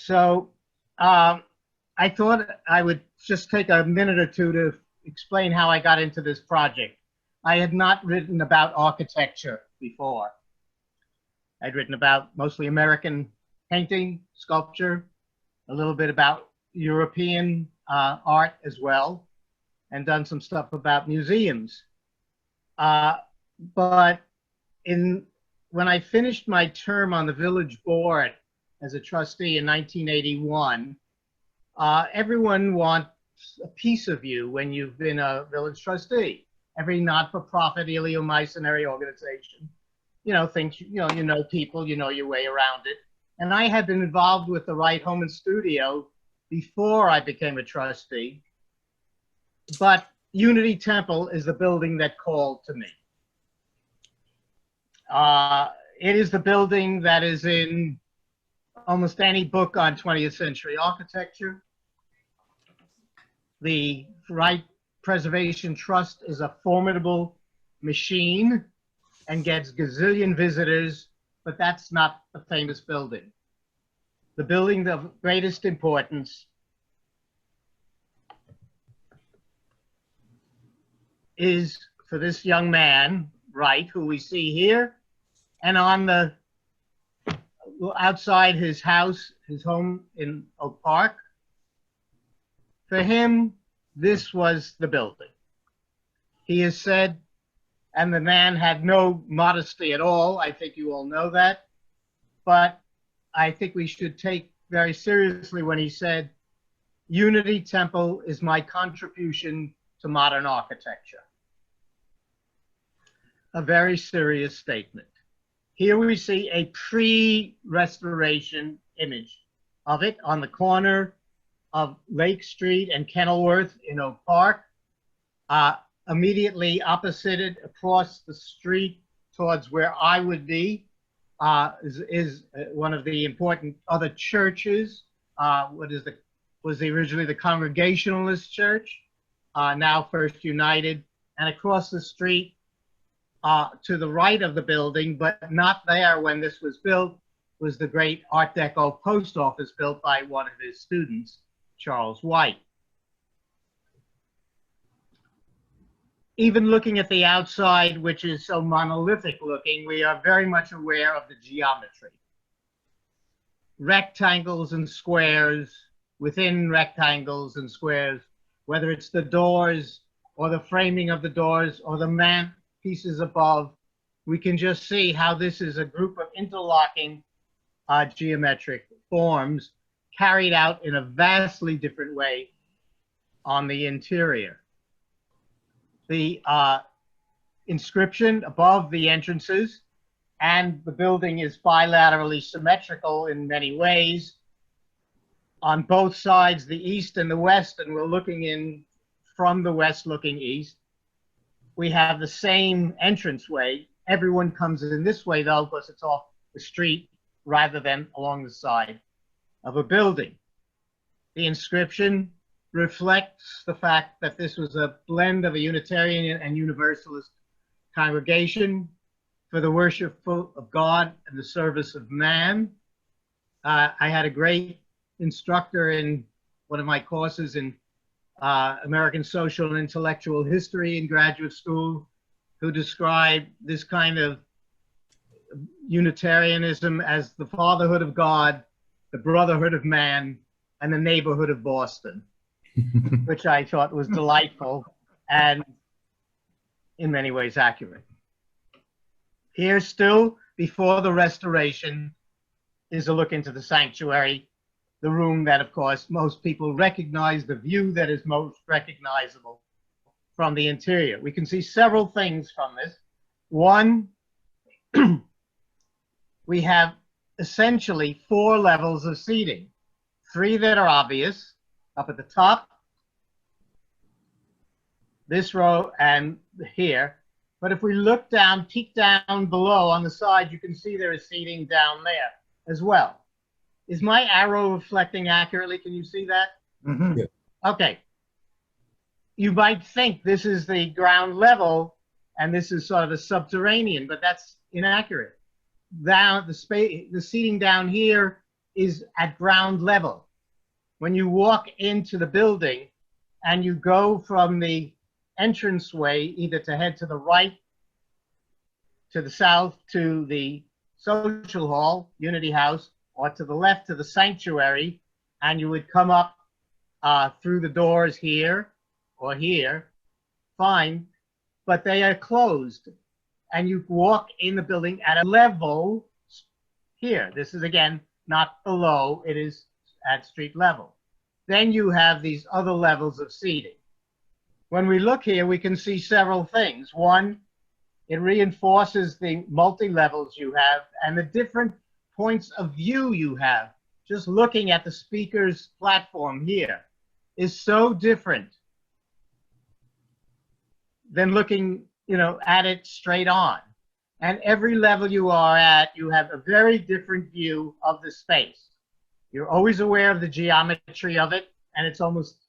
So I thought I would just take a minute or two to explain how I got into this project. I had not written about architecture before. I'd written about mostly American painting, sculpture, a little bit about European art as well, and done some stuff about museums. But when I finished my term on the village board as a trustee in 1981, everyone wants a piece of you when you've been a village trustee. Every not-for-profit eleemosynary organization, thinks, you know people, you know your way around it. And I had been involved with the Wright Home and Studio before I became a trustee. But Unity Temple is the building that called to me. It is the building that is in almost any book on 20th century architecture. The Wright Preservation Trust is a formidable machine and gets gazillion visitors, but that's not the famous building. The building of greatest importance is for this young man, Wright, who we see here, and on the outside his house, his home in Oak Park. For him, this was the building. He has said, and the man had no modesty at all, I think you all know that, but I think we should take very seriously when he said, Unity Temple is my contribution to modern architecture. A very serious statement. Here we see a pre-restoration image of it on the corner of Lake Street and Kenilworth in Oak Park. Immediately opposite it, across the street towards where I would be, is one of the important other churches. Was originally the Congregationalist Church, now First United, and across the street to the right of the building, but not there when this was built, was the great Art Deco post office built by one of his students, Charles White. Even looking at the outside, which is so monolithic looking, we are very much aware of the geometry. Rectangles and squares within rectangles and squares, whether it's the doors or the framing of the doors or the mantel pieces above, we can just see how this is a group of interlocking geometric forms carried out in a vastly different way on the interior. The inscription above the entrances, and the building is bilaterally symmetrical in many ways. On both sides, the east and the west, and we're looking in from the west looking east, we have the same entranceway. Everyone comes in this way though, because it's off the street rather than along the side of a building. The inscription reflects the fact that this was a blend of a Unitarian and Universalist congregation for the worship of God and the service of man. I had a great instructor in one of my courses in American Social and Intellectual History in graduate school, who described this kind of Unitarianism as the fatherhood of God, the brotherhood of man, and the neighborhood of Boston, which I thought was delightful and in many ways accurate. Here, still before the restoration, is a look into the sanctuary, the room that, of course, most people recognize, the view that is most recognizable from the interior. We can see several things from this. One, we have essentially 4 levels of seating. 3 that are obvious, up at the top, this row, and here. But if we look down, peek down below on the side, you can see there is seating down there as well. Is my arrow reflecting accurately? Can you see that? Mm-hmm. Yeah. Okay. You might think this is the ground level and this is sort of a subterranean, but that's inaccurate. Down the seating down here is at ground level. When you walk into the building and you go from the entranceway, either to head to the right, to the south, to the social hall, Unity House, or to the left to the sanctuary, and you would come up through the doors here or here, fine, but they are closed. And you walk in the building at a level here. This is, again, not below, it is at street level. Then you have these other levels of seating. When we look here, we can see several things. One, it reinforces the multi-levels you have and the different points of view you have. Just looking at the speaker's platform here is so different than looking, at it straight on. And every level you are at, you have a very different view of the space. You're always aware of the geometry of it, and it's almost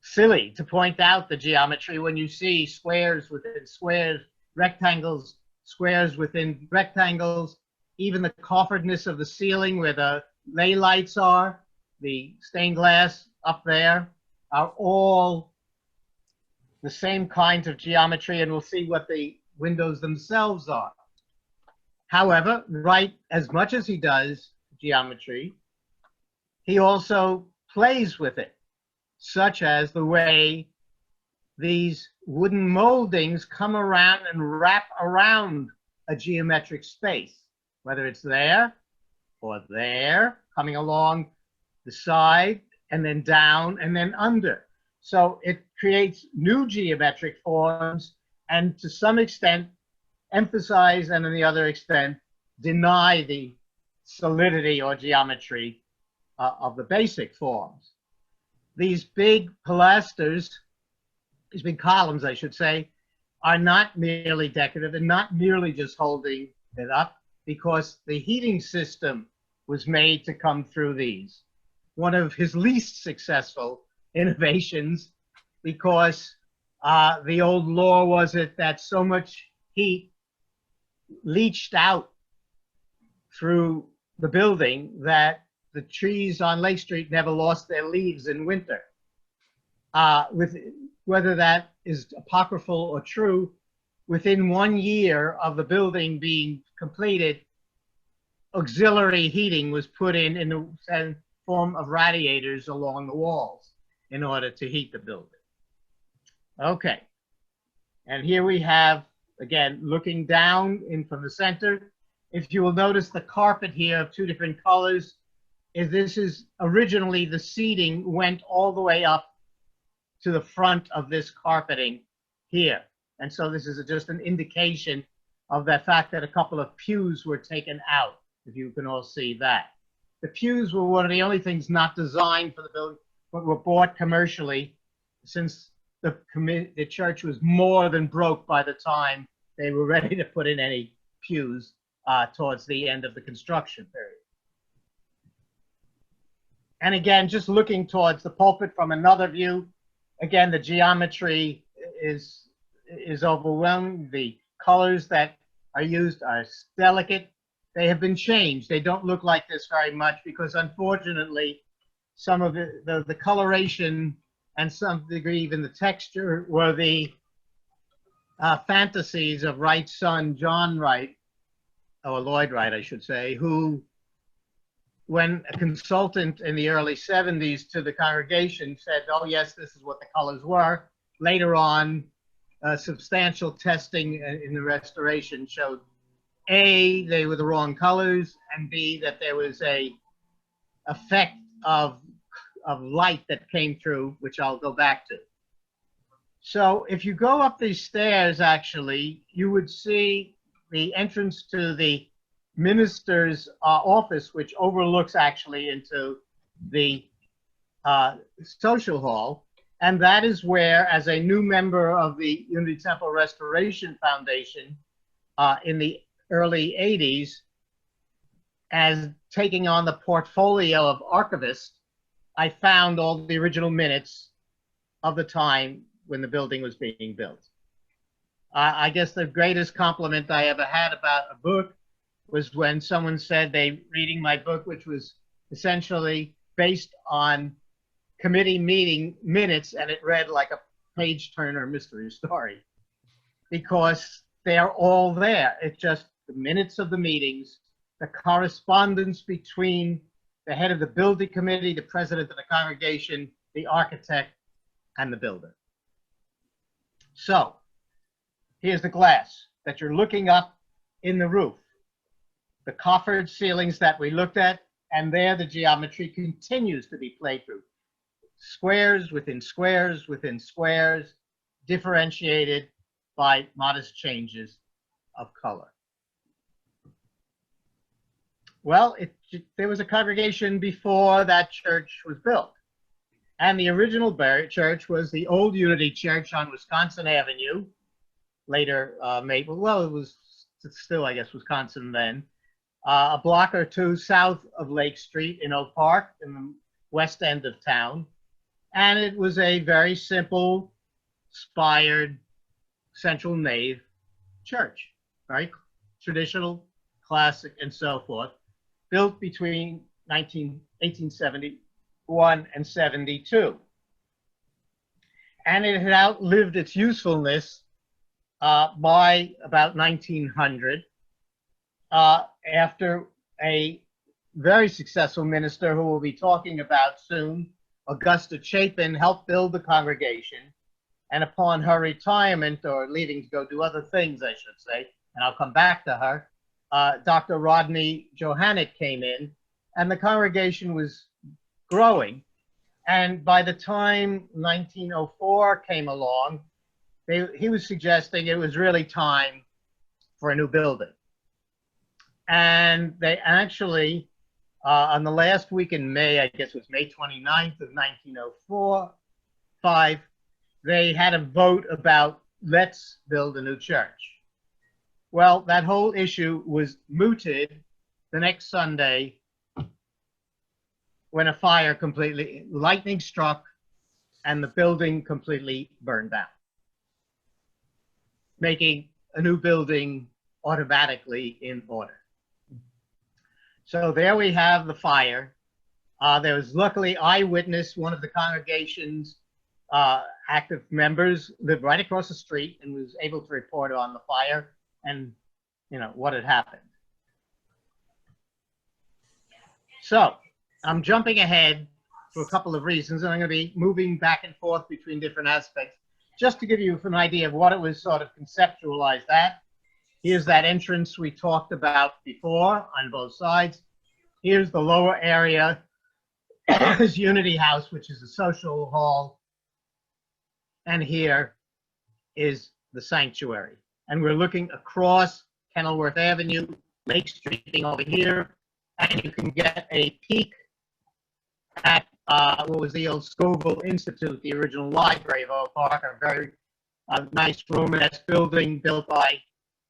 silly to point out the geometry when you see squares within squares, rectangles, squares within rectangles, even the cofferedness of the ceiling where the lay lights are, the stained glass up there, are all the same kinds of geometry, and we'll see what the windows themselves are. However, Wright, as much as he does geometry, he also plays with it, such as the way these wooden moldings come around and wrap around a geometric space, whether it's there or there, coming along the side and then down and then under. So it creates new geometric forms and to some extent emphasize and on the other extent deny the solidity or geometry of the basic forms. These big pilasters, these big columns, I should say, are not merely decorative and not merely just holding it up, because the heating system was made to come through these. One of his least successful innovations, because the old law was it that so much heat leached out through the building that the trees on Lake Street never lost their leaves in winter. Whether that is apocryphal or true, within 1 year of the building being completed, auxiliary heating was put in the form of radiators along the walls in order to heat the building. Okay, and here we have, again, looking down in from the center. If you will notice the carpet here of two different colors, this is originally the seating went all the way up to the front of this carpeting here. And so this is just an indication of the fact that a couple of pews were taken out, if you can all see that. The pews were one of the only things not designed for the building, but were bought commercially, since the church was more than broke by the time they were ready to put in any pews towards the end of the construction period. And again, just looking towards the pulpit from another view, again, the geometry is overwhelming. The colors that are used are delicate. They have been changed. They don't look like this very much because, unfortunately, some of the coloration and some degree even the texture were the fantasies of Wright's son, John Wright, or Lloyd Wright, I should say, who, when a consultant in the early 70s to the congregation said, oh yes, this is what the colors were, later on, substantial testing in the restoration showed A, they were the wrong colors, and B, that there was a effect of light that came through, which I'll go back to. So if you go up these stairs, actually, you would see the entrance to the minister's office, which overlooks actually into the social hall. And that is where, as a new member of the Unity Temple Restoration Foundation in the early 80s, as taking on the portfolio of archivist, I found all the original minutes of the time when the building was being built. I guess the greatest compliment I ever had about a book was when someone said they reading my book, which was essentially based on committee meeting minutes, and it read like a page turner mystery story because they are all there. It's just the minutes of the meetings, the correspondence between the head of the building committee, the president of the congregation, the architect, and the builder. So here's the glass that you're looking up in the roof, the coffered ceilings that we looked at, and there the geometry continues to be played through. Squares within squares within squares, differentiated by modest changes of color. Well, there was a congregation before that church was built. And the original church was the old Unity Church on Wisconsin Avenue, later Maple. Well, it was still, I guess, Wisconsin then. A block or two south of Lake Street in Oak Park, in the west end of town. And it was a very simple, spired, central nave church, right? Traditional, classic, and so forth, built between 1871 and 72. And it had outlived its usefulness by about 1900, after a very successful minister who we'll be talking about soon, Augusta Chapin, helped build the congregation. And upon her retirement, or leaving to go do other things, I should say, and I'll come back to her, Dr. Rodney Johannick came in, and the congregation was growing. And by the time 1904 came along, he was suggesting it was really time for a new building. And they actually, on the last week in May, I guess it was May 29th of 1905, they had a vote about, let's build a new church. Well, that whole issue was mooted the next Sunday when a fire lightning struck and the building completely burned down, making a new building automatically in order. So there we have the fire. There was luckily eyewitness, one of the congregation's active members lived right across the street and was able to report on the fire and, you know, what had happened. So I'm jumping ahead for a couple of reasons, and I'm going to be moving back and forth between different aspects just to give you an idea of what it was sort of conceptualized at. Here's that entrance we talked about before on both sides. Here's the lower area, this Unity House, which is a social hall. And here is the sanctuary. And we're looking across Kenilworth Avenue, Lake Street being over here, and you can get a peek at what was the old Scoville Institute, the original library of Oak Park, a very nice Romanesque building built by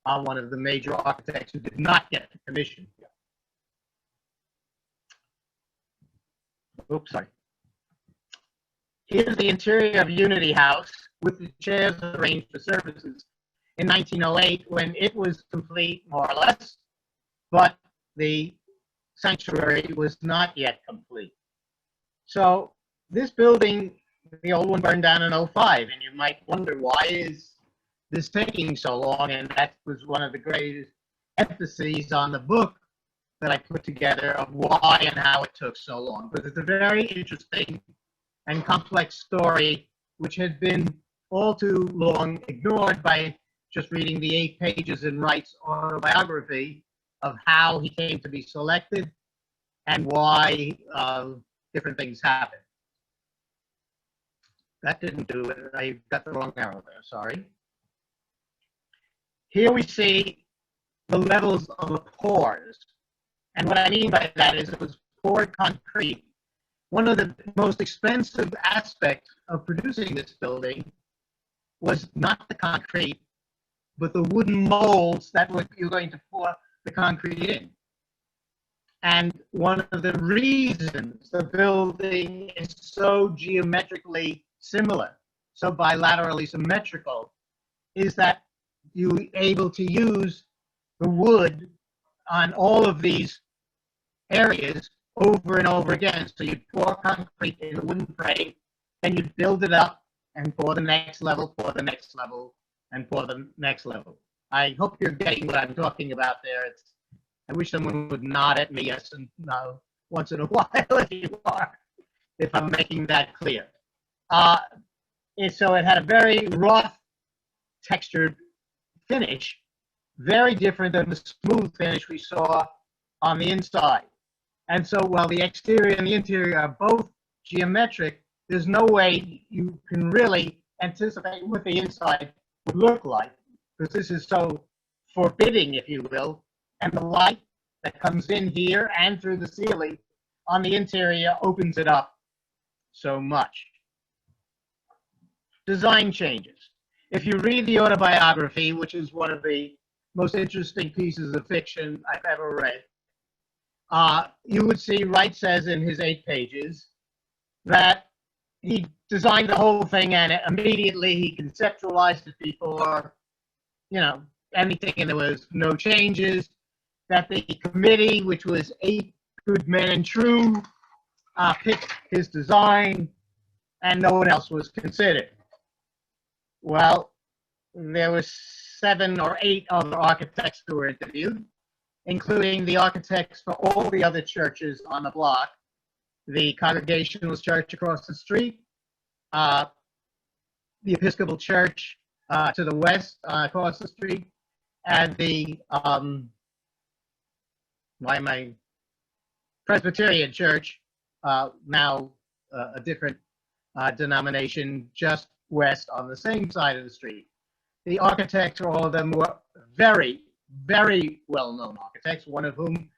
one of the major architects who did not get the commission. Oops, sorry. Here's the interior of Unity House with the chairs arranged for services in 1908 when it was complete, more or less, but the sanctuary was not yet complete. So this building, the old one, burned down in 05, and you might wonder, why is this taking so long? And that was one of the greatest emphases on the book that I put together of why and how it took so long. But it's a very interesting and complex story, which had been all too long ignored by just reading the 8 pages in Wright's autobiography of how he came to be selected and why different things happened. That didn't do it. I got the wrong arrow there, sorry. Here we see the levels of the pours. And what I mean by that is it was poured concrete. One of the most expensive aspects of producing this building was not the concrete, but the wooden molds that you're going to pour the concrete in. And one of the reasons the building is so geometrically similar, so bilaterally symmetrical, is that you're able to use the wood on all of these areas over and over again. So you'd pour concrete in a wooden frame, then you'd build it up and pour the next level, pour the next level, and pour the next level. I hope you're getting what I'm talking about there. I wish someone would nod at me yes and no once in a while if you are, if I'm making that clear. So it had a very rough textured finish, very different than the smooth finish we saw on the inside. And so while the exterior and the interior are both geometric, there's no way you can really anticipate what the inside would look like, because this is so forbidding, if you will, and the light that comes in here and through the ceiling on the interior opens it up so much. Design changes. If you read the autobiography, which is one of the most interesting pieces of fiction I've ever read, you would see Wright says in his 8 pages that he designed the whole thing and immediately he conceptualized it before, anything, and there was no changes, that the committee, which was 8 good men and true, picked his design and no one else was considered. Well, there were 7 or 8 other architects who were interviewed, including the architects for all the other churches on the block, the Congregationalist Church across the street, the Episcopal Church to the west across the street, and the Presbyterian Church, now a different denomination, just west on the same side of the street. The architects, all of them, were very, very well-known architects, one of whom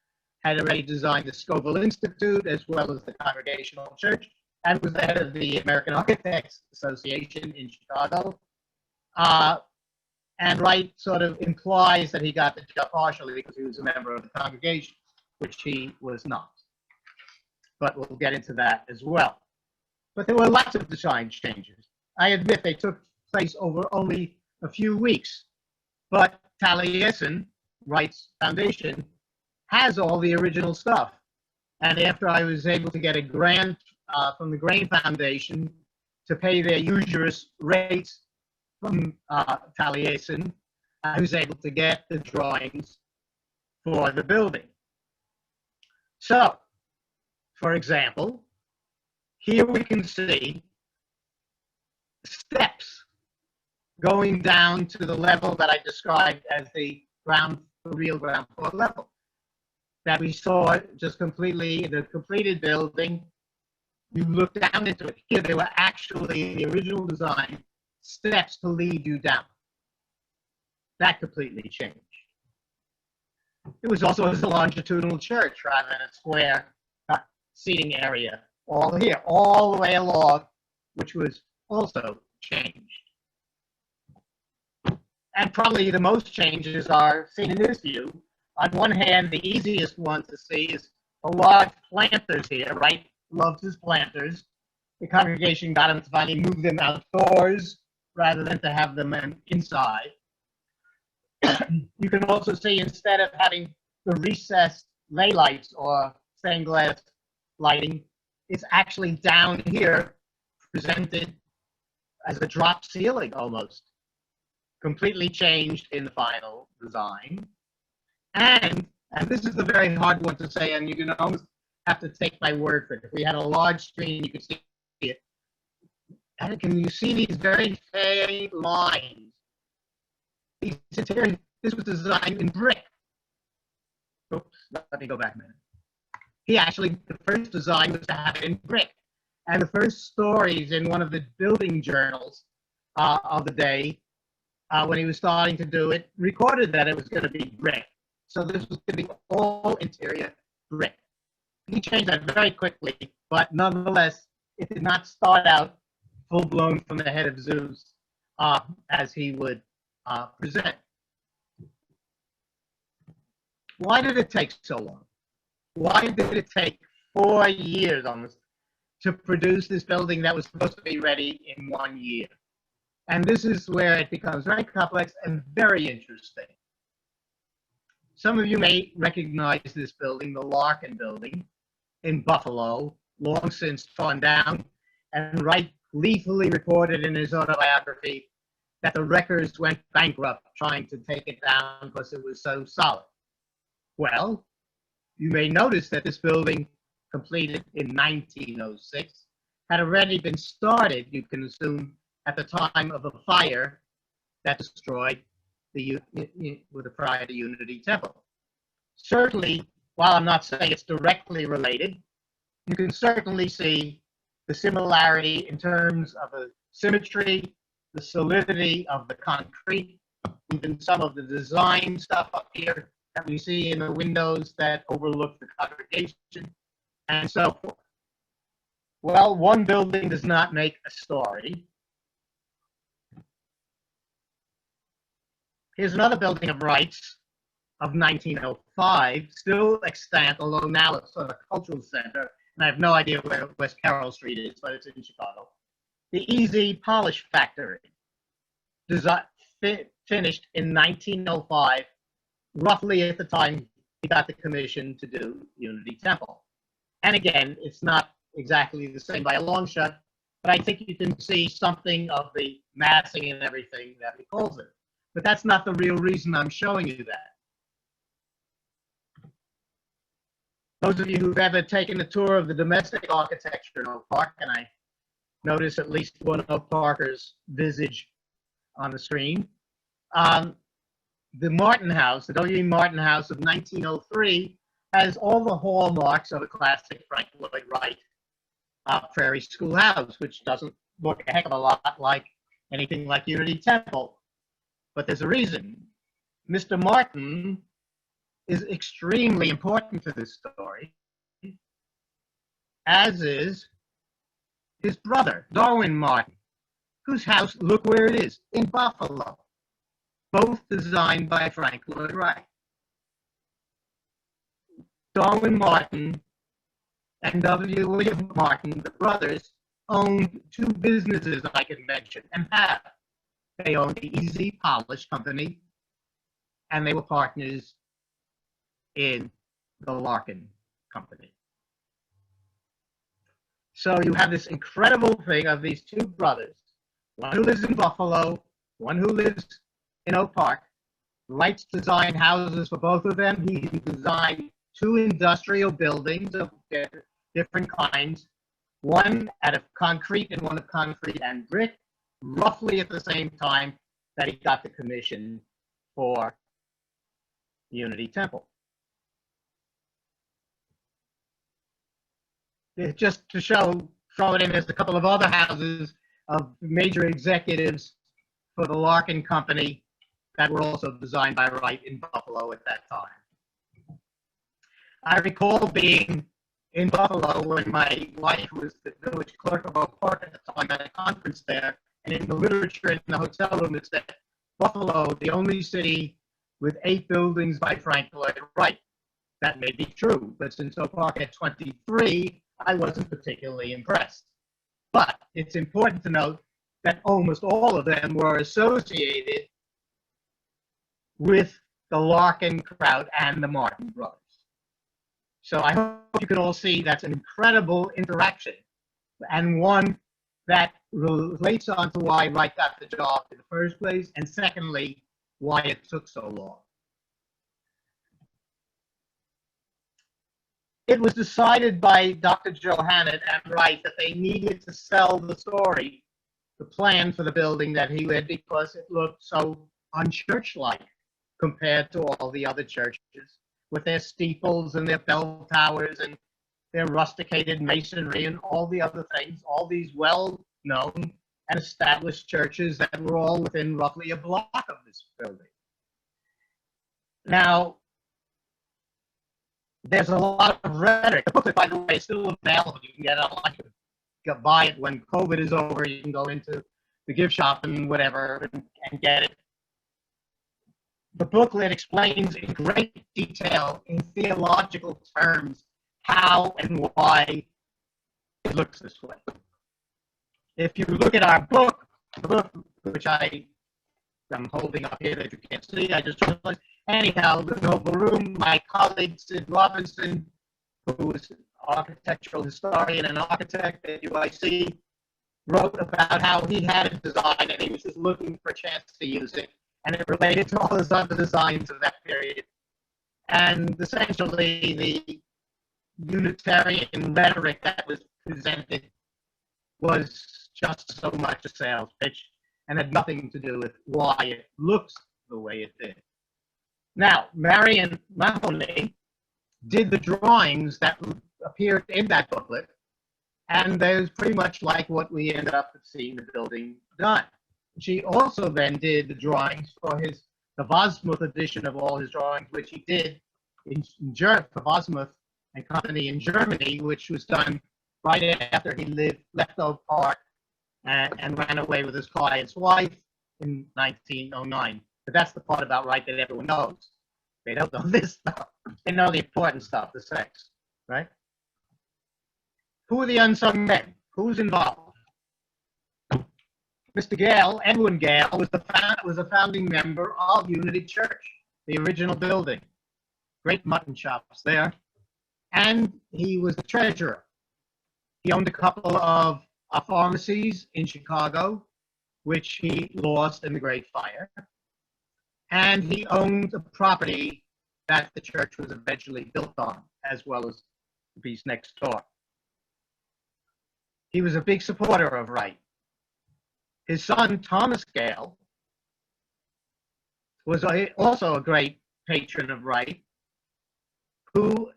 had already designed the Scoville Institute as well as the Congregational Church, and was the head of the American Architects Association in Chicago. And Wright sort of implies that he got the job partially because he was a member of the congregation, which he was not. But we'll get into that as well. But there were lots of design changes. I admit they took place over only a few weeks, but Taliesin, Wright's foundation, has all the original stuff. And after I was able to get a grant from the Grain Foundation to pay their usurious rates from Taliesin, I was able to get the drawings for the building. So, for example, here we can see steps going down to the level that I described as the real ground floor level that we saw just completely in the completed building. You look down into it. Here they were actually in the original design steps to lead you down. That completely changed. It was also a longitudinal church rather than a square seating area. All here, all the way along, which was also changed. And probably the most changes are seen in this view. On one hand, the easiest one to see is the large planters here, right? Loves his planters. The congregation got him to finally move them outdoors rather than to have them inside. You can also see, instead of having the recessed lay lights or stained glass lighting, it's actually down here presented as a drop ceiling almost. Completely changed in the final design. And this is the very hard one to say, and you can almost have to take my word for it. If we had a large screen, you could see it. And can you see these very faint lines? This was designed in brick. Oops, let me go back a minute. The first design was to have it in brick. And the first stories in one of the building journals of the day, when he was starting to do it, recorded that it was going to be brick. So this was going to be all interior brick. He changed that very quickly, but nonetheless, it did not start out full-blown from the head of Zeus as he would present. Why did it take so long? Why did it take 4 years almost to produce this building that was supposed to be ready in 1 year? And this is where it becomes very complex and very interesting. Some of you may recognize this building, the Larkin Building in Buffalo, long since torn down, and Wright gleefully reported in his autobiography that the wreckers went bankrupt trying to take it down because it was so solid. Well, you may notice that this building, completed in 1906, had already been started, you can assume, at the time of a fire that destroyed the prior to Unity Temple. Certainly, while I'm not saying it's directly related, you can certainly see the similarity in terms of the symmetry, the solidity of the concrete, even some of the design stuff up here that we see in the windows that overlook the congregation, and so forth. Well, one building does not make a story. Here's another building of Wright's of 1905, still extant, although now it's sort of a cultural center, and I have no idea where West Carroll Street is, but it's in Chicago. The Easy Polish Factory, finished in 1905, roughly at the time he got the commission to do Unity Temple. And again, it's not exactly the same by a long shot, but I think you can see something of the massing and everything that recalls it. But that's not the real reason I'm showing you that. Those of you who've ever taken a tour of the domestic architecture in Oak Park, and I notice at least one of Parker's visage on the screen, the Martin House, the W.E. Martin House of 1903, has all the hallmarks of a classic Frank Lloyd Wright Prairie School house, which doesn't look a heck of a lot like anything like Unity Temple. But there's a reason. Mr. Martin is extremely important to this story, as is his brother, Darwin Martin, whose house, look where it is, in Buffalo, both designed by Frank Lloyd Wright. Darwin Martin and W. William Martin, the brothers, owned two businesses I could mention, and have. They owned the Easy Polish Company, and they were partners in the Larkin Company. So you have this incredible thing of these two brothers, one who lives in Buffalo, one who lives in Oak Park. Wright's designed houses for both of them. He designed two industrial buildings of different kinds, one out of concrete and one of concrete and brick, roughly at the same time that he got the commission for Unity Temple. Just to throw it in, there's a couple of other houses of major executives for the Larkin Company that were also designed by Wright in Buffalo at that time. I recall being in Buffalo when my wife was the village clerk of Oak Park at the time at a conference there, and in the literature in the hotel room it said, Buffalo, the only city with 8 buildings by Frank Lloyd Wright. That may be true, but since Oak Park had 23, I wasn't particularly impressed. But it's important to note that almost all of them were associated with the Larkin crowd and the Martin brothers. So I hope you can all see that's an incredible interaction, and one that relates on to why Wright got the job in the first place, and secondly, why it took so long. It was decided by Dr. Johannet and Wright that they needed to sell the story, the plan for the building that he led, because it looked so unchurch-like compared to all the other churches, with their steeples and their bell towers and their rusticated masonry and all the other things, all these well-known and established churches that were all within roughly a block of this building. Now, there's a lot of rhetoric. The booklet, by the way, is still available. You can get it online. You can buy it when COVID is over. You can go into the gift shop and whatever and get it. The booklet explains in great detail, in theological terms, how and why it looks this way. If you look at our book, the book which I'm holding up here that you can't see, I just realized, Anyhow, the Noble Room, my colleague Sid Robinson, who was an architectural historian and architect at UIC, wrote about how he had a design and he was just looking for a chance to use it. And it related to all his other designs of that period. And essentially, the Unitarian rhetoric that was presented was just so much a sales pitch and had nothing to do with why it looks the way it did. Now, Marion Mahoney did the drawings that appeared in that booklet, and there's pretty much like what we ended up seeing the building done. She also then did the drawings for the Vosmuth edition of all his drawings, which he did for Vosmuth and Company in Germany, which was done right after he left Oak Park and ran away with his client's wife in 1909. But that's the part about Wright that everyone knows. They don't know this stuff. They know the important stuff, the sex, right? Who are the unsung men? Who's involved? Mr. Gale, Edwin Gale, was a founding member of Unity Church, the original building. Great mutton chops there. And he was the treasurer. He owned a couple of pharmacies in Chicago, which he lost in the Great Fire. And he owned a property that the church was eventually built on, as well as the piece next door. He was a big supporter of Wright. His son, Thomas Gale, was also a great patron of Wright, who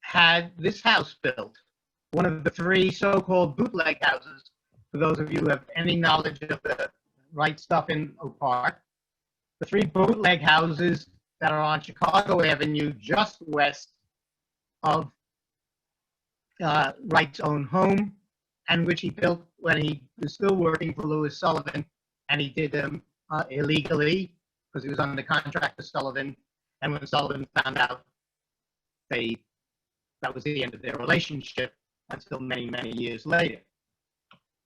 had this house built, one of the three so-called bootleg houses, for those of you who have any knowledge of the Wright stuff in Oak Park. The three bootleg houses that are on Chicago Avenue, just west of Wright's own home, and which he built when he was still working for Louis Sullivan, and he did them illegally because he was under contract to Sullivan. And when Sullivan found out, that was the end of their relationship until many, many years later.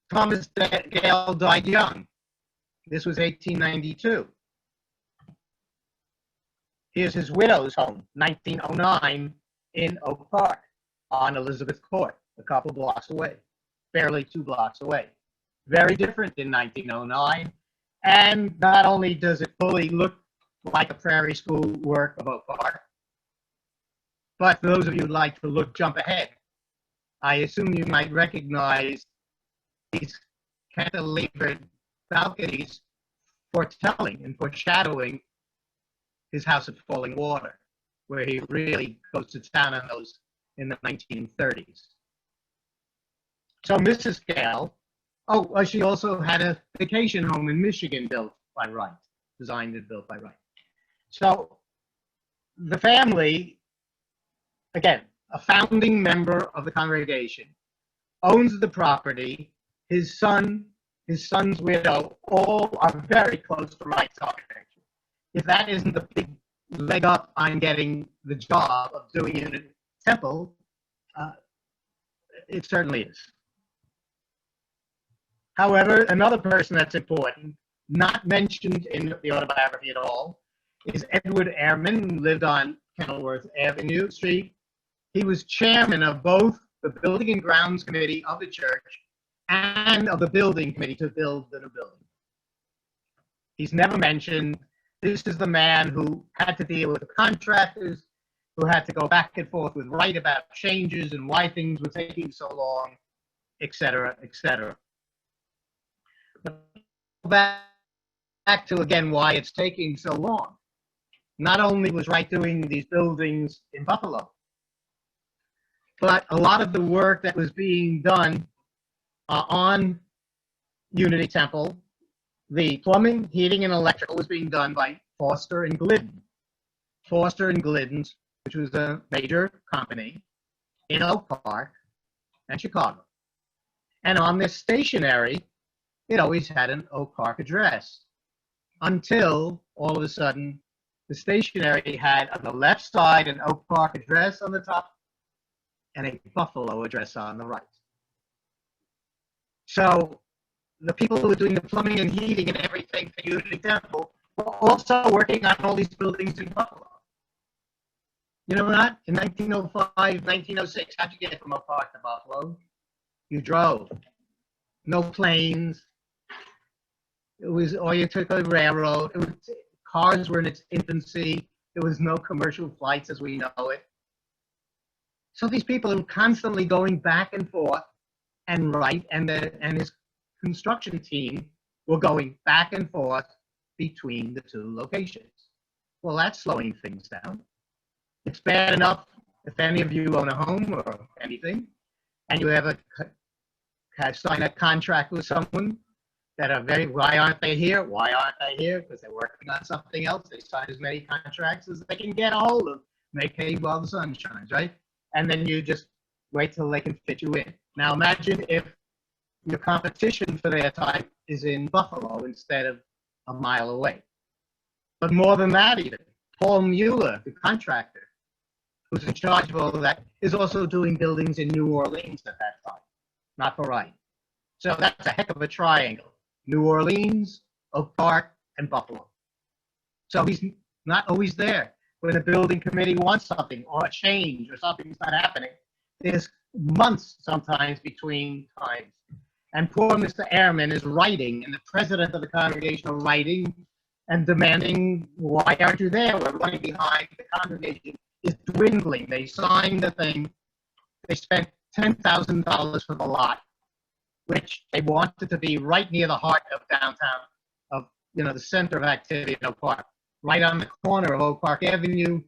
Thomas Gale died young. This was 1892. Here's his widow's home, 1909, in Oak Park on Elizabeth Court, a couple blocks away, barely 2 blocks away. Very different in 1909. And not only does it fully look like a prairie school work of Oak Park, but for those of you who'd like to jump ahead, I assume you might recognize these cantilevered balconies foretelling and foreshadowing his House of Falling Water, where he really goes to town on those in the 1930s. So Mrs. Gale, she also had a vacation home in Michigan built by Wright, designed and built by Wright. So the family, again, a founding member of the congregation, owns the property. His son, his son's widow, all are very close to Wright's architecture. If that isn't the big leg up on getting the job of doing it at Temple, it certainly is. However, another person that's important, not mentioned in the autobiography at all, is Edward Ehrman, who lived on Kenilworth Avenue Street. He was chairman of both the Building and Grounds Committee of the church and of the Building Committee to build the new building. He's never mentioned. This is the man who had to deal with the contractors, who had to go back and forth with Wright about changes and why things were taking so long, et cetera, et cetera. Back to, again, why it's taking so long. Not only was Wright doing these buildings in Buffalo, but a lot of the work that was being done on Unity Temple, the plumbing, heating, and electrical was being done by Foster and Glidden. Foster and Glidden's, which was a major company in Oak Park and Chicago. And on this stationery, it always had an Oak Park address, until all of a sudden the stationery had on the left side an Oak Park address on the top and a Buffalo address on the right. So the people who were doing the plumbing and heating and everything for Unity Temple were also working on all these buildings in Buffalo. You know what? In 1905, 1906, how'd you get from Oak Park to Buffalo? You drove. No planes. It was, or you took a railroad. It was, cars were in its infancy. There was no commercial flights as we know it. So these people are constantly going back and forth, and Wright and his construction team were going back and forth between the two locations. Well, that's slowing things down. It's bad enough if any of you own a home or anything, and you ever sign a contract with someone that are very, why aren't they here? Why aren't they here? Because they're working on something else. They sign as many contracts as they can get a hold of. Make hay while the sun shines, right? And then you just wait till they can fit you in. Now imagine if your competition for their type is in Buffalo instead of a mile away. But more than that even, Paul Mueller, the contractor, who's in charge of all of that, is also doing buildings in New Orleans at that time, not for Wright. So that's a heck of a triangle. New Orleans, Oak Park, and Buffalo. So he's not always there. When a building committee wants something or a change or something's not happening, there's months sometimes between times. And poor Mr. Ehrman is writing, and the president of the congregation are writing and demanding, why aren't you there? We're running behind. The congregation is dwindling. They signed the thing. They spent $10,000 for the lot, which they wanted to be right near the heart of downtown, of, you know, the center of activity in Oak Park. Right on the corner of Oak Park Avenue,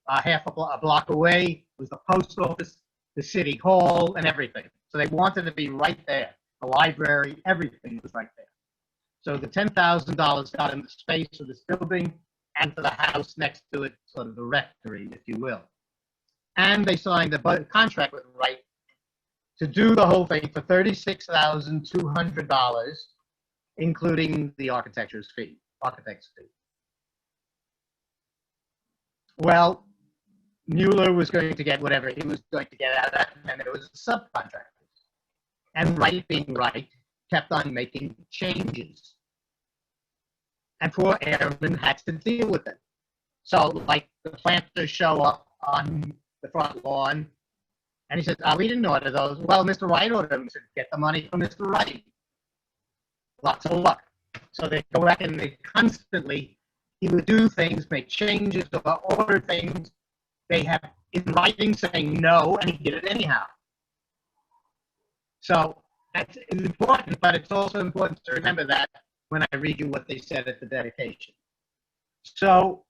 half a block away was the post office, the city hall, and everything. So they wanted to be right there. The library, everything was right there. So the $10,000 got in the space of this building and for the house next to it, sort of the rectory, if you will. And they signed a contract with Wright to do the whole thing for $36,200, including the architect's fee. Well, Mueller was going to get whatever he was going to get out of that, and there was subcontractors. And Wright, being Wright, kept on making changes. And poor Ehrman had to deal with it. So, like, the planters show up on the front lawn, and he says, we didn't order those. Well, Mr. Wright ordered them. He said, get the money from Mr. Wright. Lots of luck. So they go back and they constantly, he would do things, make changes, or order things. They have in writing saying no, and he did it anyhow. So that's important, but it's also important to remember that when I read you what they said at the dedication. So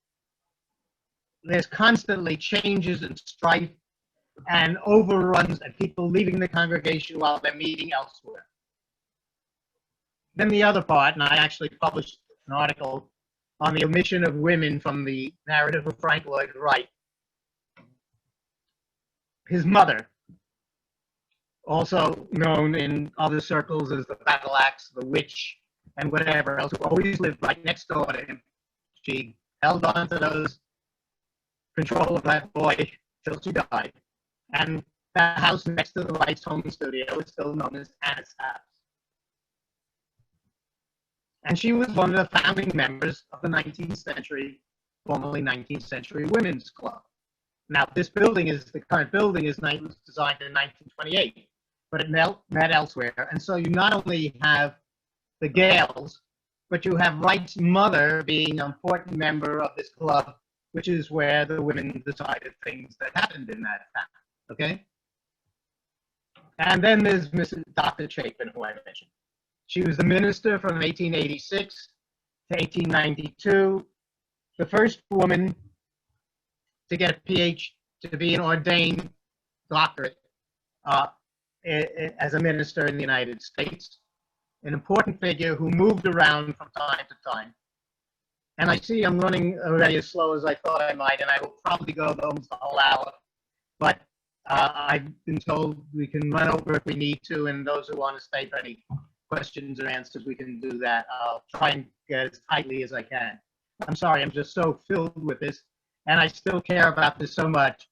there's constantly changes and strife and overruns and people leaving the congregation while they're meeting elsewhere. Then the other part, and I actually published an article on the omission of women from the narrative of Frank Lloyd Wright. His mother, also known in other circles as the battle axe, the witch, and whatever else, who always lived right next door to him. She held on to those control of that boy till she died. And the house next to the Wright's home studio is still known as Anna's house. And she was one of the founding members of the 19th century, formerly 19th century Women's Club. Now, this building the current building was designed in 1928, but it met elsewhere. And so you not only have the Gales, but you have Wright's mother being an important member of this club, which is where the women decided things that happened in that town, okay? And then there's Mrs. Dr. Chapin, who I mentioned. She was the minister from 1886 to 1892, the first woman to get a PhD, to be an ordained doctorate as a minister in the United States, an important figure who moved around from time to time. And I see I'm running already as slow as I thought I might, and I will probably go almost the whole hour. But I've been told we can run over if we need to, and those who want to stay for any questions or answers, we can do that. I'll try and get as tightly as I can. I'm sorry, I'm just so filled with this, and I still care about this so much.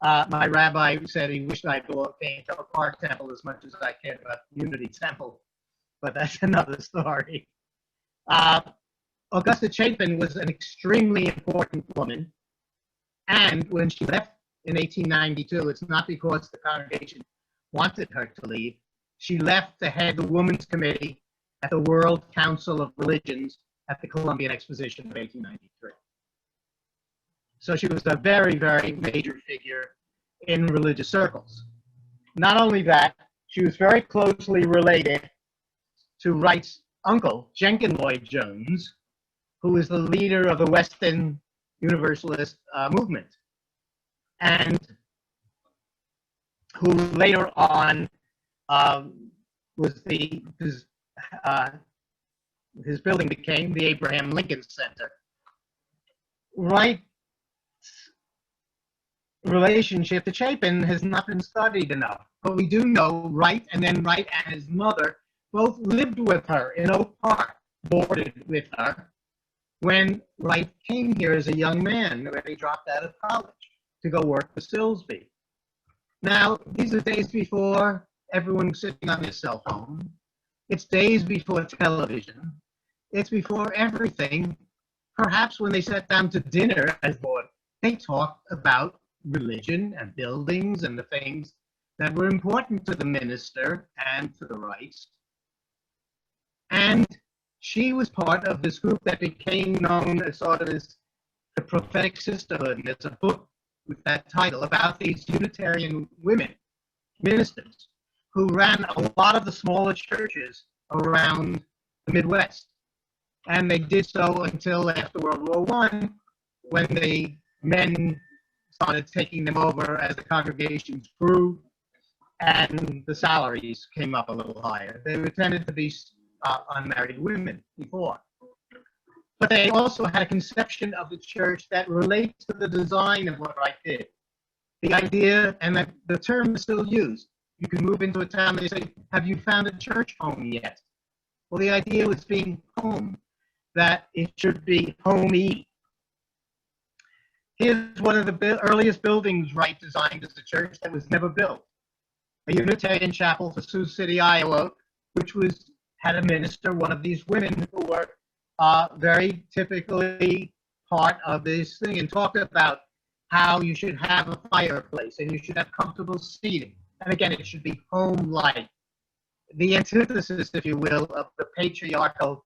My rabbi said he wished I came to a Park Temple as much as I cared about Unity Temple, but that's another story. Augusta Chapin was an extremely important woman, and when she left in 1892, it's not because the congregation wanted her to leave. She left to head the Women's Committee at the World Council of Religions at the Columbian Exposition of 1893. So she was a very, very major figure in religious circles. Not only that, she was very closely related to Wright's uncle, Jenkin Lloyd Jones, who was the leader of the Western Universalist movement, and who later on was his building became the Abraham Lincoln Center. Wright's relationship to Chapin has not been studied enough, but we do know Wright and then Wright and his mother both lived with her in Oak Park, boarded with her, when Wright came here as a young man, when he dropped out of college to go work for Silsby. Now, these are days before everyone's sitting on their cell phone. It's days before television. It's before everything. Perhaps when they sat down to dinner as board, they talked about religion and buildings and the things that were important to the minister and to the Wrights. And she was part of this group that became known as sort of as the Prophetic Sisterhood. And there's a book with that title about these Unitarian women, ministers, who ran a lot of the smaller churches around the Midwest. And they did so until after World War I, when the men started taking them over as the congregations grew and the salaries came up a little higher. They tended to be unmarried women before. But they also had a conception of the church that relates to the design of what Wright did. The idea, and that the term is still used, you can move into a town, they say, have you found a church home yet? Well, the idea was being home, that it should be homey. Here's one of the earliest buildings Wright designed as a church that was never built. A Unitarian chapel for Sioux City, Iowa, which had a minister, one of these women who were very typically part of this thing, and talked about how you should have a fireplace and you should have comfortable seating. And again, it should be home-like. The antithesis, if you will, of the patriarchal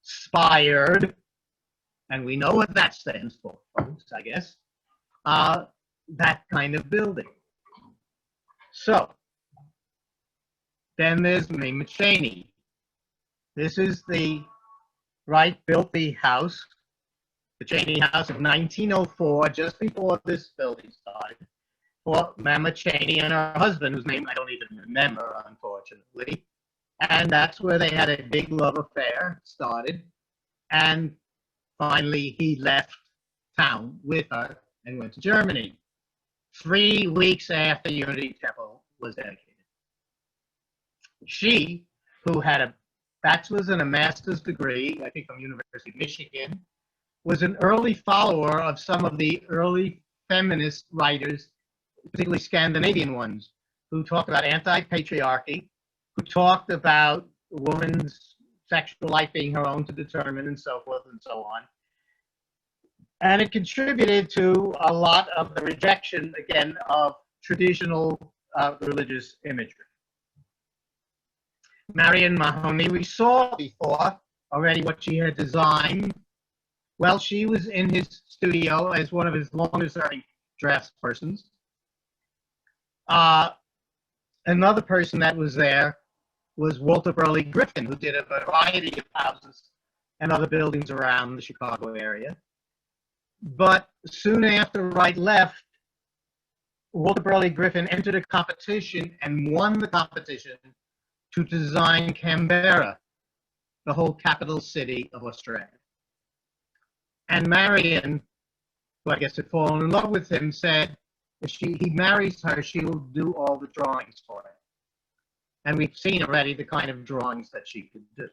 spired, and we know what that stands for, folks, I guess, that kind of building. So, then there's Mamie Cheney. This is Wright built the house, the Cheney House in 1904, just before this building started, for Mama Cheney and her husband, whose name I don't even remember, unfortunately. And that's where they had a big love affair started. And finally, he left town with her and went to Germany 3 weeks after Unity Temple was dedicated. She, who had a bachelor's and a master's degree, I think from University of Michigan, was an early follower of some of the early feminist writers, particularly Scandinavian ones, who talked about anti-patriarchy, who talked about woman's sexual life being her own to determine, and so forth and so on. And it contributed to a lot of the rejection, again, of traditional religious imagery. Marion Mahoney, we saw before already what she had designed. Well, she was in his studio as one of his longest-serving draftspersons. Another person that was there was Walter Burley Griffin, who did a variety of houses and other buildings around the Chicago area. But soon after Wright left, Walter Burley Griffin entered a competition and won the competition to design Canberra, the whole capital city of Australia. And Marion, who I guess had fallen in love with him, said if he marries her, she will do all the drawings for him. And we've seen already the kind of drawings that she could do.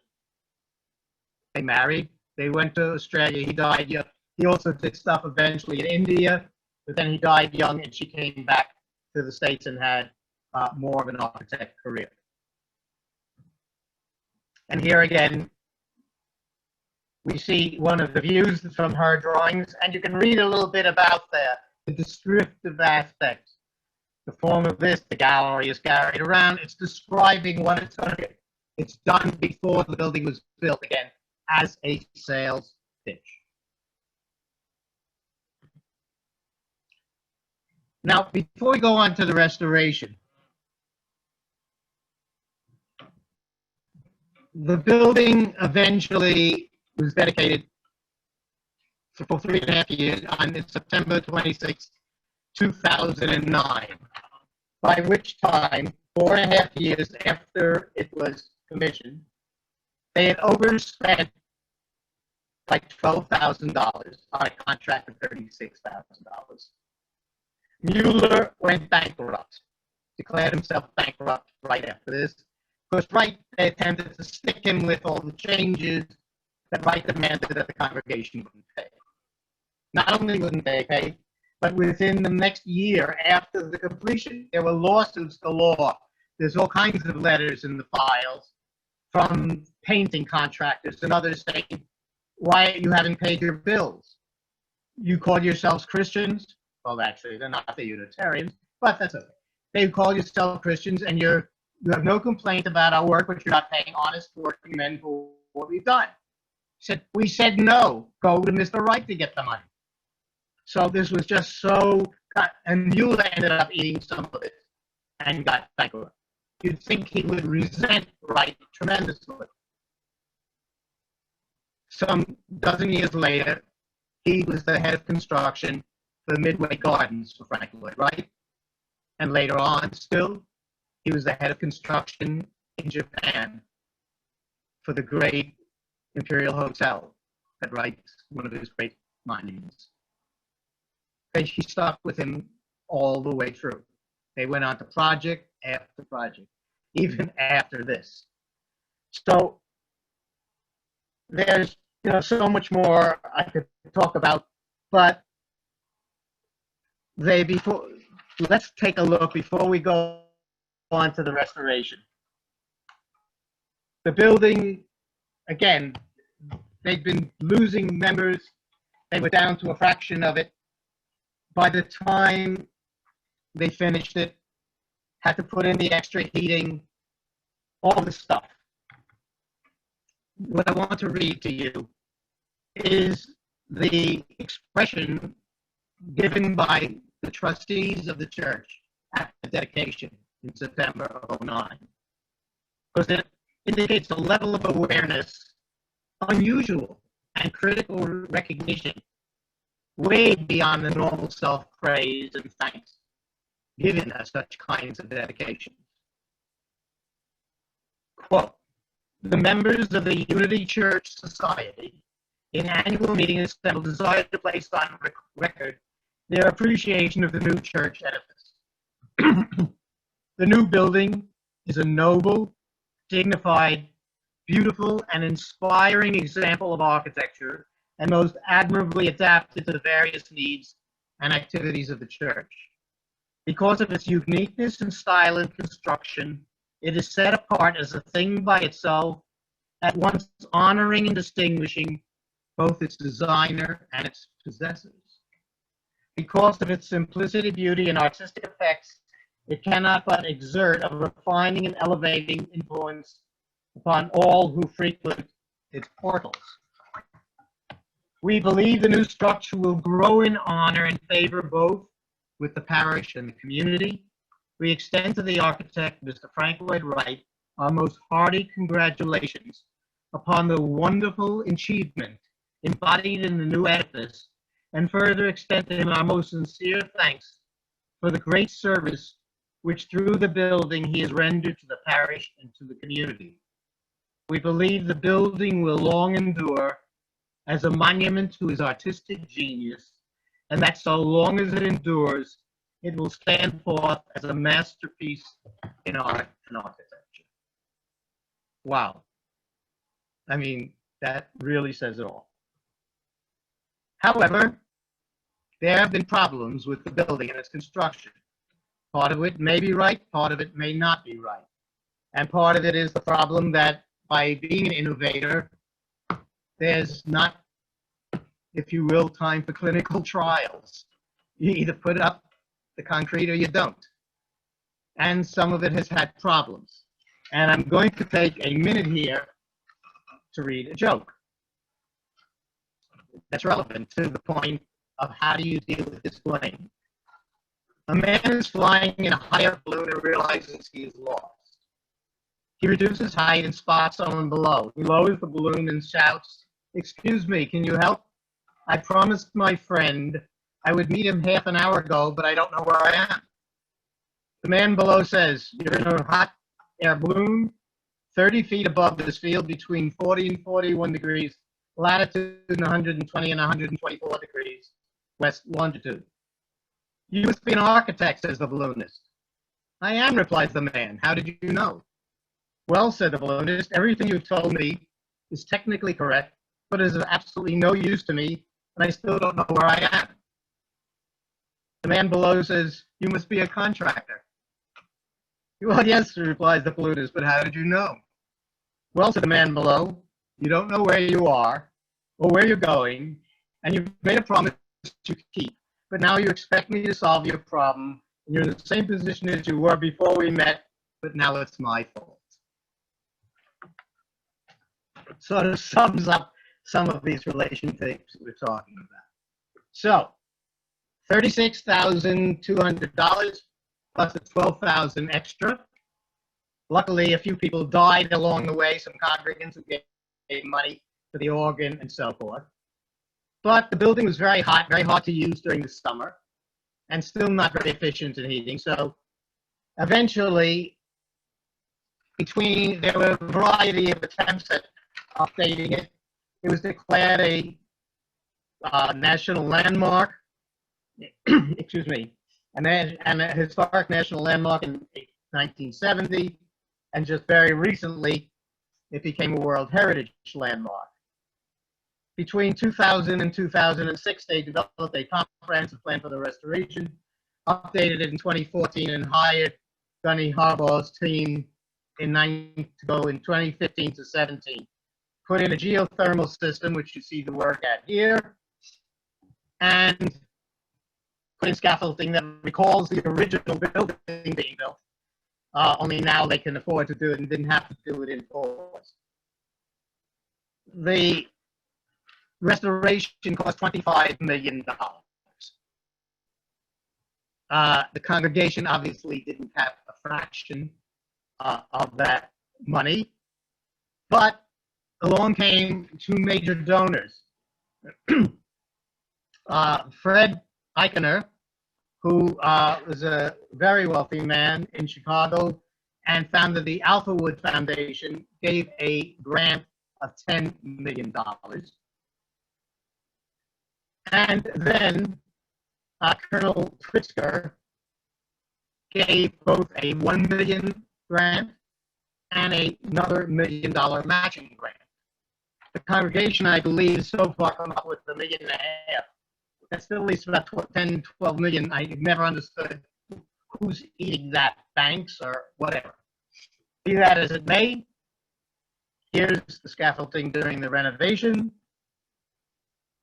They married, they went to Australia, he died young. He also did stuff eventually in India, but then he died young and she came back to the States and had more of an architect career. And here again, We see one of the views from her drawings, and you can read a little bit about the descriptive aspects. The form of this, the gallery is carried around. It's describing what it's going to be. It's done before the building was built, again, as a sales pitch. Now, before we go on to the restoration, the building eventually was dedicated for 3.5 years on September 26, 2009, by which time, 4.5 years after it was commissioned, they had overspent like $12,000 on a contract of $36,000. Mueller went bankrupt, declared himself bankrupt right after this, because Wright attempted to stick him with all the changes that Wright demanded that the congregation wouldn't pay. Not only wouldn't they pay, but within the next year after the completion, there were lawsuits galore. There's all kinds of letters in the files from painting contractors and others saying, why you haven't paid your bills? You call yourselves Christians? Well, actually, they're not the Unitarians, but that's okay. They call yourselves Christians, and you have no complaint about our work, but you're not paying honest working men for what we've done. We said no. Go to Mr. Wright to get the money. So this was just so, and Mueller ended up eating some of it and got bankrupt. You'd think he would resent Wright tremendously. Some dozen years later, he was the head of construction for the Midway Gardens for Frank Lloyd Wright. And later on, still, he was the head of construction in Japan for the great Imperial Hotel that Wright's one of his great monuments. He stuck with him all the way through. They went on to project after project, even after this. So there's so much more I could talk about, but let's take a look before we go on to the restoration. The building, again, they'd been losing members. They were down to a fraction of it. By the time they finished it, had to put in the extra heating, all the stuff. What I want to read to you is the expression given by the trustees of the church at the dedication in September of 2009, because it indicates a level of awareness unusual and critical recognition way beyond the normal self-praise and thanks given at such kinds of dedications. Quote, the members of the Unity Church Society in annual meeting assembled desire to place on record their appreciation of the new church edifice. The new building is a noble, dignified, beautiful, and inspiring example of architecture and most admirably adapted to the various needs and activities of the church. Because of its uniqueness in style and construction, it is set apart as a thing by itself, at once honoring and distinguishing both its designer and its possessors. Because of its simplicity, beauty, and artistic effects, it cannot but exert a refining and elevating influence upon all who frequent its portals. We believe the new structure will grow in honor and favor both with the parish and the community. We extend to the architect, Mr. Frank Lloyd Wright, our most hearty congratulations upon the wonderful achievement embodied in the new edifice, and further extend to him our most sincere thanks for the great service which through the building he has rendered to the parish and to the community. We believe the building will long endure as a monument to his artistic genius, and that so long as it endures, it will stand forth as a masterpiece in art and architecture. Wow. I mean, that really says it all. However, there have been problems with the building and its construction. Part of it may be right, part of it may not be right. And part of it is the problem that by being an innovator there's not, if you will, time for clinical trials. You either put up the concrete or you don't. And some of it has had problems. And I'm going to take a minute here to read a joke that's relevant to the point of how do you deal with this blame. A man is flying in a hot air balloon and realizes he is lost. He reduces height and spots someone below. He lowers the balloon and shouts, "Excuse me, can you help? I promised my friend I would meet him half an hour ago, but I don't know where I am." The man below says, "You're in a hot air balloon 30 feet above this field between 40 and 41 degrees latitude and 120 and 124 degrees west longitude. You must be an architect," says the balloonist. "I am," replies the man. "How did you know?" "Well," said the balloonist, "everything you've told me is technically correct, but is of absolutely no use to me, and I still don't know where I am." The man below says, "You must be a contractor." "Well, yes," replies the balloonist, "but how did you know?" "Well," said the man below, "you don't know where you are or where you're going, and you've made a promise to keep. But now you expect me to solve your problem, and you're in the same position as you were before we met, but now it's my fault." It sort of sums up some of these relationships we're talking about. So, $36,200 plus the $12,000 extra. Luckily, a few people died along the way, some congregants who gave money for the organ and so forth. But the building was very hot, very hard to use during the summer, and still not very efficient in heating. So eventually, there were a variety of attempts at updating it. It was declared a national landmark, excuse me, and a historic national landmark in 1970, and just very recently, it became a World Heritage Landmark. Between 2000 and 2006, they developed a comprehensive plan for the restoration, updated it in 2014, and hired Gunny Harbaugh's team to go in 2015 to 17. Put in a geothermal system, which you see the work at here, and put in scaffolding that recalls the original building being built. Only now they can afford to do it and didn't have to do it in force. The restoration cost $25 million. The congregation obviously didn't have a fraction of that money, but along came two major donors. Fred Eichener, who was a very wealthy man in Chicago and founded the Alphawood Foundation, gave a grant of $10 million. And then Colonel Pritzker gave both a $1 million grant and another $1 million matching grant. The congregation, I believe, has so far come up with $1.5 million. That's still at least about 10, 12 million. I never understood who's eating that, banks or whatever. Be that as it may, here's the scaffolding during the renovation.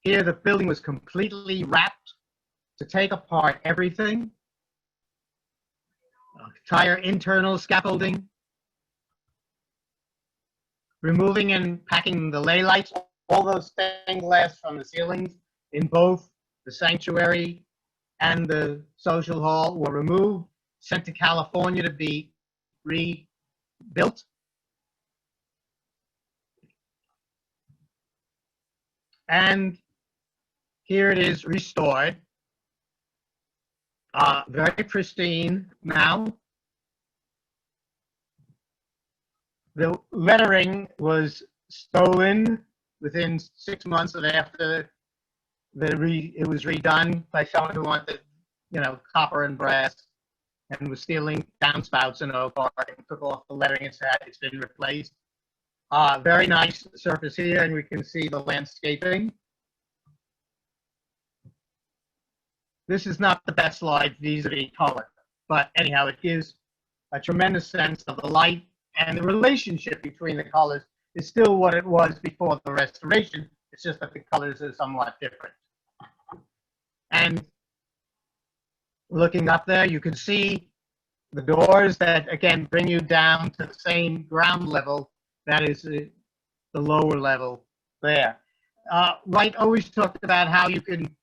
Here the building was completely wrapped to take apart everything. Entire internal scaffolding. Removing and packing the ley lights, all those stained glass from the ceilings in both the sanctuary and the social hall were removed, sent to California to be rebuilt. And here it is restored, very pristine now. The lettering was stolen within 6 months of after it was redone by someone who wanted, copper and brass, and was stealing downspouts in Oak Park and took off the lettering and said it's been replaced. Very nice surface here, and we can see the landscaping. This is not the best slide vis-a-vis color, but anyhow, it gives a tremendous sense of the light and the relationship between the colors is still what it was before the restoration. It's just that the colors are somewhat different. And looking up there, you can see the doors that, again, bring you down to the same ground level. That is the lower level there. Wright always talked about how you can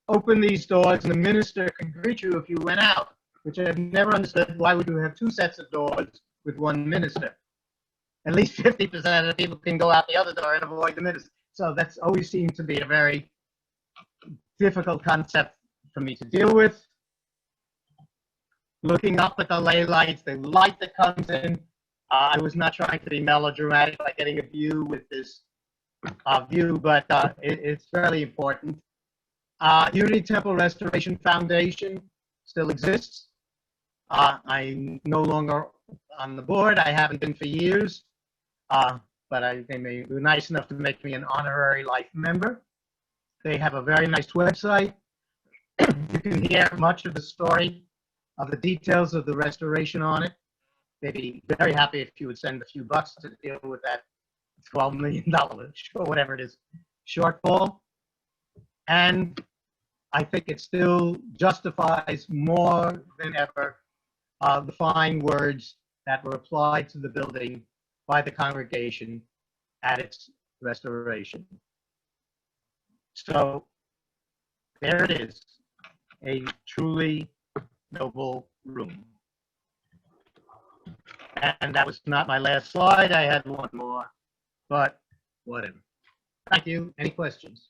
open these doors and the minister can greet you if you went out, which I've never understood. Why would you have two sets of doors with one minister? At least 50% of the people can go out the other door and avoid the minister. So that's always seemed to be a very difficult concept for me to deal with. Looking up at the ley lights, the light that comes in, I was not trying to be melodramatic by getting a view with this view, but it's fairly important. Unity Temple Restoration Foundation still exists. I'm no longer on the board. I haven't been for years, but they were nice enough to make me an honorary life member. They have a very nice website. You can hear much of the story of the details of the restoration on it. They'd be very happy if you would send a few bucks to deal with that $12 million or whatever it is shortfall. And I think it still justifies more than ever the fine words that were applied to the building by the congregation at its restoration. So there it is, a truly noble room. And that was not my last slide. I had one more, but whatever. Thank you. Any questions?